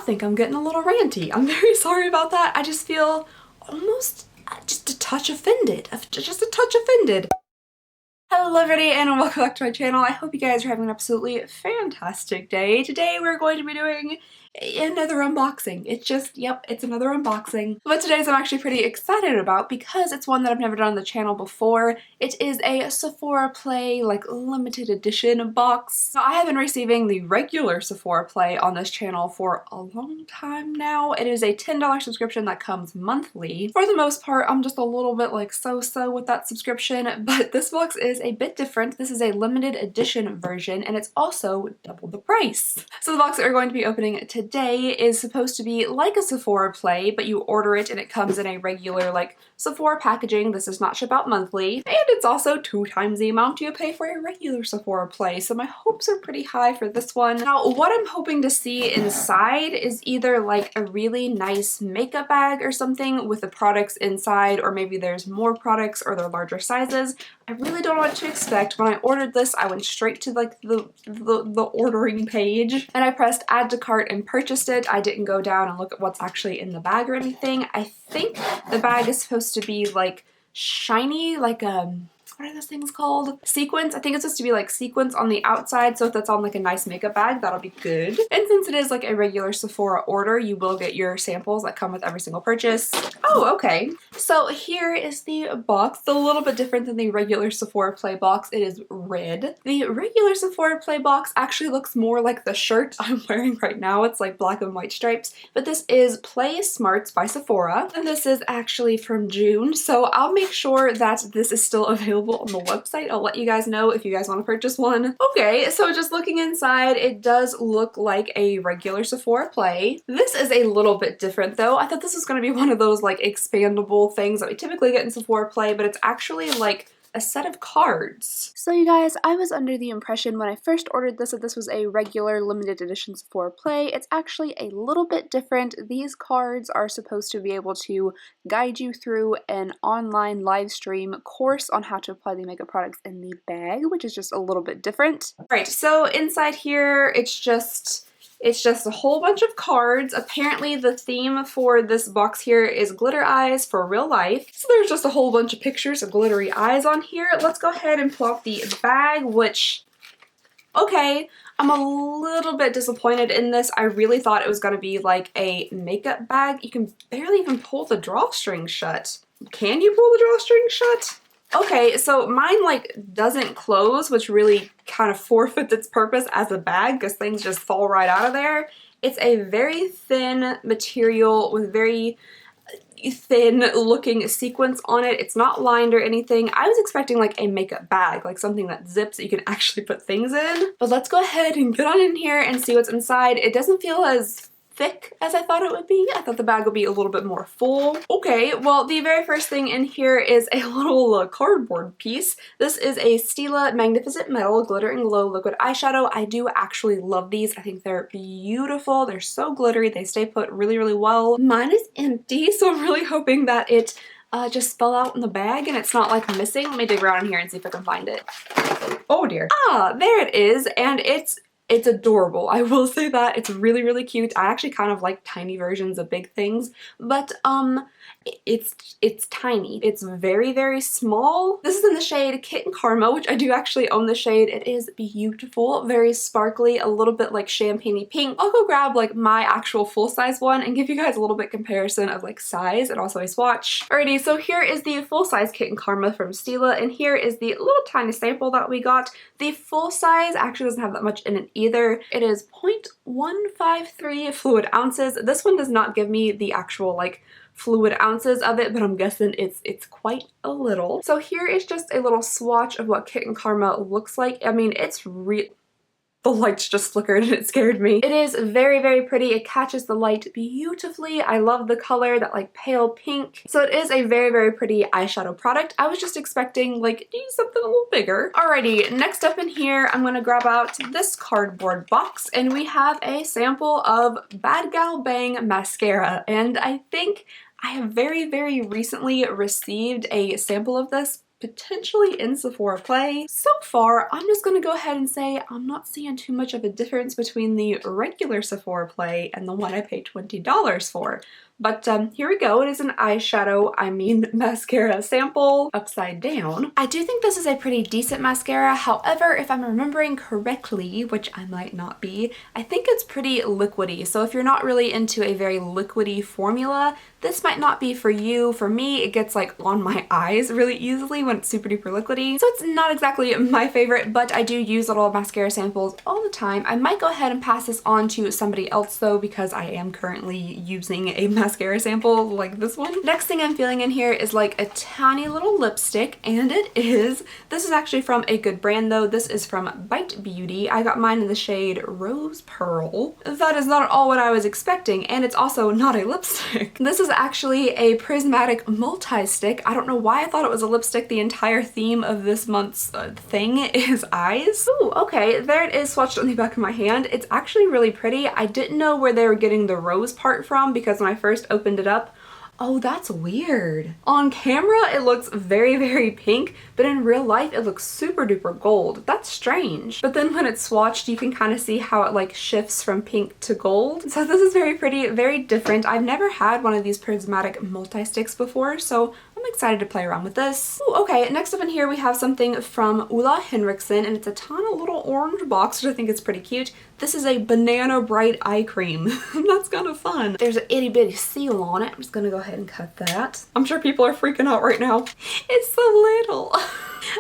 think I'm getting a little ranty. I'm very sorry about that. I just feel almost just a touch offended. Just a touch offended. Hello everybody and welcome back to my channel. I hope you guys are having an absolutely fantastic day. Today we're going to be doing another unboxing. It's another unboxing. But today's I'm actually pretty excited about because it's one that I've never done on the channel before. It is a Sephora Play like limited edition box. Now, I have been receiving the regular Sephora Play on this channel for a long time now. It is a $10 subscription that comes monthly. For the most part, I'm just a little bit like so-so with that subscription, but this box is a bit different. This is a limited edition version and it's also double the price. So the box that we're going to be opening today is supposed to be like a Sephora Play, but you order it and it comes in a regular like Sephora packaging. This does not ship out monthly, and it's also 2 times the amount you pay for a regular Sephora Play, so my hopes are pretty high for this one. Now what I'm hoping to see inside is either like a really nice makeup bag or something with the products inside, or maybe there's more products or they're larger sizes. I really don't know what to expect. When I ordered this, I went straight to like the ordering page and I pressed add to cart and purchased it. I didn't go down and look at what's actually in the bag or anything. I think the bag is supposed to be like shiny, like what are those things called? Sequins? I think it's supposed to be like sequins on the outside, so if that's on like a nice makeup bag, that'll be good. And since it is like a regular Sephora order, you will get your samples that come with every single purchase. Oh, okay. So here is the box. It's a little bit different than the regular Sephora Play box. It is red. The regular Sephora Play box actually looks more like the shirt I'm wearing right now. It's like black and white stripes, but this is Play Smarts by Sephora, and this is actually from June, so I'll make sure that this is still available on the website. I'll let you guys know if you guys want to purchase one. Okay, so just looking inside, it does look like a regular Sephora Play. This is a little bit different though. I thought this was going to be one of those like expandable things that we typically get in Sephora Play, but it's actually like a set of cards. So you guys, I was under the impression when I first ordered this that this was a regular limited edition Sephora Play. It's actually a little bit different. These cards are supposed to be able to guide you through an online live stream course on how to apply the makeup products in the bag, which is just a little bit different. Right, so inside here, it's just a whole bunch of cards. Apparently the theme for this box here is glitter eyes for real life. So there's just a whole bunch of pictures of glittery eyes on here. Let's go ahead and pull out the bag, which, okay, I'm a little bit disappointed in this. I really thought it was gonna be like a makeup bag. You can barely even pull the drawstring shut. Can you pull the drawstring shut? Okay, so mine like doesn't close, which really kind of forfeits its purpose as a bag because things just fall right out of there. It's a very thin material with very thin looking sequins on it. It's not lined or anything. I was expecting like a makeup bag, like something that zips that you can actually put things in. But let's go ahead and get on in here and see what's inside. It doesn't feel as thick as I thought it would be. I thought the bag would be a little bit more full. Okay, well the very first thing in here is a little cardboard piece. This is a Stila Magnificent Metal Glitter and Glow Liquid Eyeshadow. I do actually love these. I think they're beautiful. They're so glittery. They stay put really, really well. Mine is empty, so I'm really hoping that it just fell out in the bag and it's not like missing. Let me dig around in here and see if I can find it. Oh dear. Ah, there it is, and it's adorable. I will say that. It's really, really cute. I actually kind of like tiny versions of big things, but it's tiny. It's very, very small. This is in the shade Kitten Karma, which I do actually own the shade. It is beautiful, very sparkly, a little bit like champagne-y pink. I'll go grab like my actual full-size one and give you guys a little bit comparison of like size and also a swatch. Alrighty, so here is the full-size Kitten Karma from Stila, and here is the little tiny sample that we got. The full size actually doesn't have that much in it either. It is 0.153 fluid ounces. This one does not give me the actual like fluid ounces of it, but I'm guessing it's quite a little. So here is just a little swatch of what Kitten Karma looks like. I mean, it's the lights just flickered and it scared me. It is very, very pretty. It catches the light beautifully. I love the color, that like pale pink. So it is a very, very pretty eyeshadow product. I was just expecting like something a little bigger. Alrighty, next up in here, I'm gonna grab out this cardboard box and we have a sample of Bad Gal Bang mascara. And I think I have very, very recently received a sample of this potentially in Sephora play. So far, I'm just gonna go ahead and say I'm not seeing too much of a difference between the regular Sephora play and the one I paid $20 for. But here we go. It is an eyeshadow, mascara sample upside down. I do think this is a pretty decent mascara. However, if I'm remembering correctly, which I might not be, I think it's pretty liquidy. So if you're not really into a very liquidy formula, this might not be for you. For me, it gets like on my eyes really easily when it's super duper liquidy. So it's not exactly my favorite, but I do use little mascara samples all the time. I might go ahead and pass this on to somebody else though, because I am currently using a mascara sample like this one. Next thing I'm feeling in here is like a tiny little lipstick, and this is actually from a good brand though. This is from Bite Beauty. I got mine in the shade Rose Pearl. That is not at all what I was expecting, and it's also not a lipstick. This is actually a prismatic multi-stick. I don't know why I thought it was a lipstick. The entire theme of this month's thing is eyes. Ooh, okay, there it is swatched on the back of my hand. It's actually really pretty. I didn't know where they were getting the rose part from because when I first opened it up, oh, that's weird. On camera, it looks very, very pink, but in real life, it looks super duper gold. That's strange. But then when it's swatched, you can kind of see how it like shifts from pink to gold. So this is very pretty, very different. I've never had one of these prismatic multi-sticks before, so I'm excited to play around with this. Ooh, okay, next up in here we have something from Ulla Henriksen, and it's a ton of little orange box, which I think is pretty cute. This is a Banana Bright eye cream. That's kind of fun. There's an itty bitty seal on it. I'm just gonna go ahead and cut that. I'm sure people are freaking out right now. It's so little.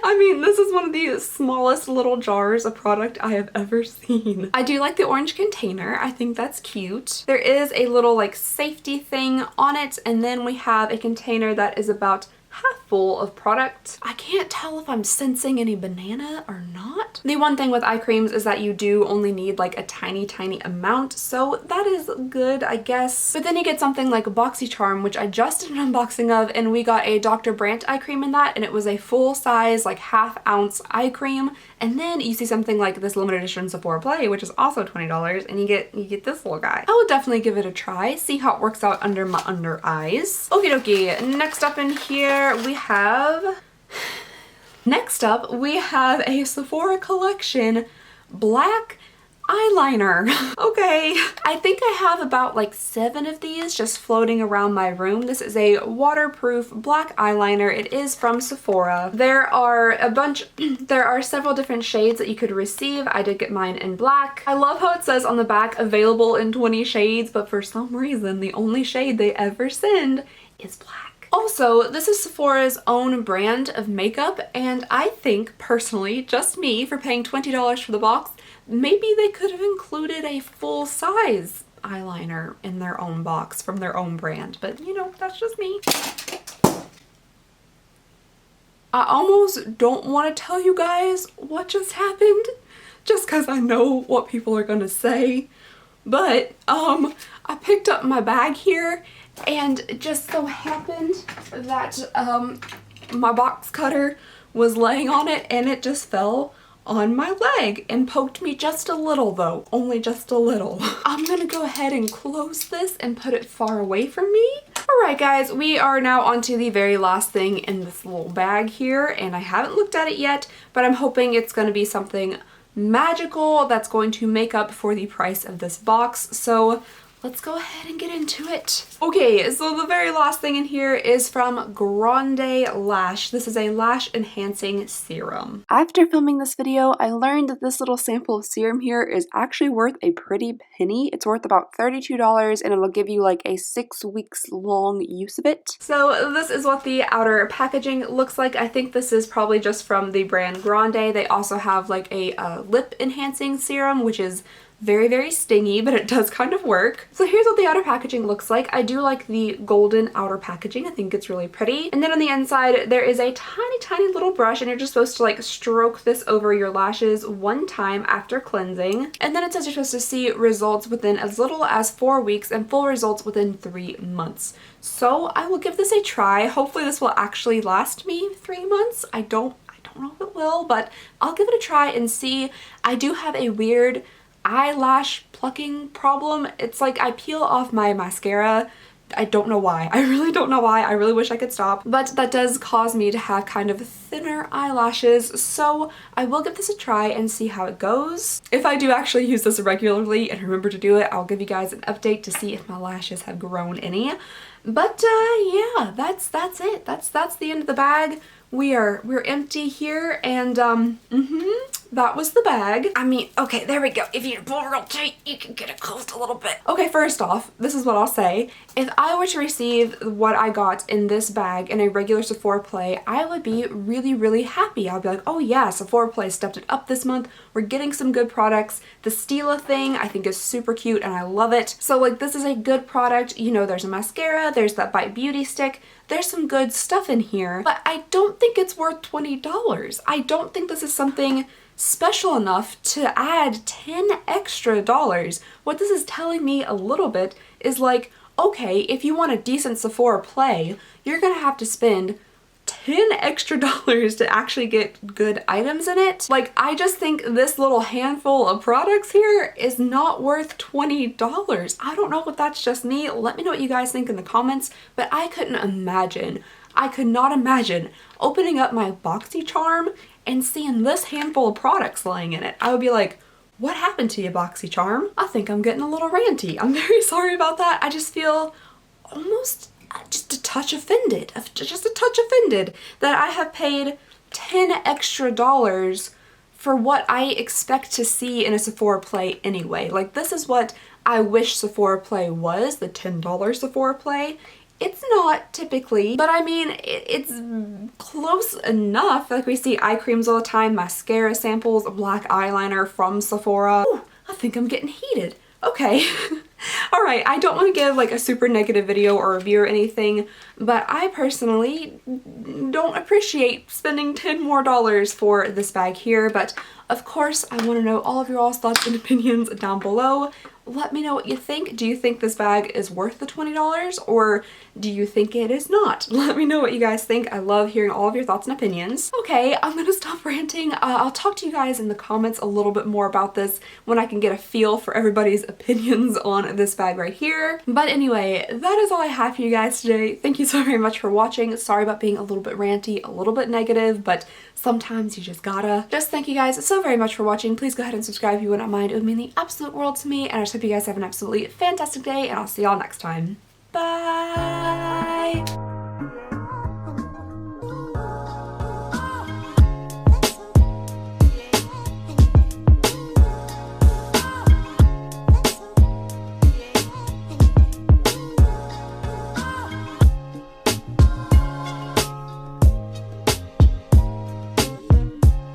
I mean, this is one of the smallest little jars of product I have ever seen. I do like the orange container. I think that's cute. There is a little like safety thing on it, and then we have a container that is about half full of product. I can't tell if I'm sensing any banana or not. The one thing with eye creams is that you do only need like a tiny amount, so that is good, I guess. But then you get something like BoxyCharm, which I just did an unboxing of, and we got a Dr. Brandt eye cream in that, and it was a full size like half-ounce eye cream. And then you see something like this limited edition Sephora Play, which is also $20, and you get this little guy. I will definitely give it a try, see how it works out under my under eyes. Okie dokie, next up in here we have a Sephora Collection black eyeliner. Okay, I think I have about like 7 of these just floating around my room. This is a waterproof black eyeliner. It is from Sephora. There are several different shades that you could receive. I did get mine in black. I love how it says on the back available in 20 shades, but for some reason the only shade they ever send is black. Also, this is Sephora's own brand of makeup, and I think, personally, just me, for paying $20 for the box, maybe they could have included a full-size eyeliner in their own box from their own brand, but you know, that's just me. I almost don't want to tell you guys what just happened, just because I know what people are gonna say, but I picked up my bag here, and it just so happened that my box cutter was laying on it, and it just fell on my leg and poked me just a little though, only just a little. I'm gonna go ahead and close this and put it far away from me. Alright guys, we are now onto the very last thing in this little bag here, and I haven't looked at it yet, but I'm hoping it's gonna be something magical that's going to make up for the price of this box. So let's go ahead and get into it. Okay, so the very last thing in here is from Grande Lash. This is a lash enhancing serum. After filming this video, I learned that this little sample of serum here is actually worth a pretty penny. It's worth about $32, and it'll give you like a 6 weeks long use of it. So this is what the outer packaging looks like. I think this is probably just from the brand Grande. They also have like a lip enhancing serum, which is very, very stingy, but it does kind of work. So here's what the outer packaging looks like. I do like the golden outer packaging. I think it's really pretty. And then on the inside, there is a tiny little brush, and you're just supposed to like stroke this over your lashes 1 time after cleansing. And then it says you're supposed to see results within as little as 4 weeks and full results within 3 months. So I will give this a try. Hopefully this will actually last me 3 months. I don't know if it will, but I'll give it a try and see. I do have a weird eyelash plucking problem. It's like I peel off my mascara I don't know why. I really don't know why. I really wish I could stop. But that does cause me to have kind of thinner eyelashes, so I will give this a try and see how it goes. If I do actually use this regularly and remember to do it, I'll give you guys an update to see if my lashes have grown any. But yeah, that's it. That's the end of the bag. We're empty here, and that was the bag. I mean, okay, there we go. If you pull real tight, you can get it closed a little bit. Okay, first off, this is what I'll say. If I were to receive what I got in this bag in a regular Sephora play, I would be really, really happy. I'll be like, oh yeah, Sephora play stepped it up this month. We're getting some good products. The Stila thing I think is super cute and I love it. So like, this is a good product. You know, there's a mascara, there's that Bite Beauty stick. There's some good stuff in here, but I don't think it's worth $20. I don't think this is something special enough to add $10 extra. What this is telling me a little bit is like, okay, if you want a decent Sephora play, you're gonna have to spend $10 extra to actually get good items in it. Like, I just think this little handful of products here is not worth $20. I don't know if that's just me. Let me know what you guys think in the comments, but I couldn't imagine. I could not imagine opening up my BoxyCharm and seeing this handful of products laying in it. I would be like, what happened to you, BoxyCharm? I think I'm getting a little ranty. I'm very sorry about that. I just feel almost just a touch offended, that I have paid $10 extra for what I expect to see in a Sephora play anyway. Like, this is what I wish Sephora play was, the $10 Sephora play. It's not typically, but I mean, it's close enough. Like, we see eye creams all the time, mascara samples, black eyeliner from Sephora. Ooh, I think I'm getting heated. Okay. All right, I don't want to give like a super negative video or review or anything, but I personally don't appreciate spending $10 more for this bag here. But of course, I want to know all of your all's thoughts and opinions down below. Let me know what you think. Do you think this bag is worth the $20, or do you think it is not? Let me know what you guys think. I love hearing all of your thoughts and opinions. Okay, I'm gonna stop ranting. I'll talk to you guys in the comments a little bit more about this when I can get a feel for everybody's opinions on this bag right here. But anyway, that is all I have for you guys today. Thank you so very much for watching. Sorry about being a little bit ranty, a little bit negative, but sometimes you just gotta. Just thank you guys so very much for watching. Please go ahead and subscribe if you would not mind. It would mean the absolute world to me, and I just hope you guys have an absolutely fantastic day, and I'll see y'all next time. Bye!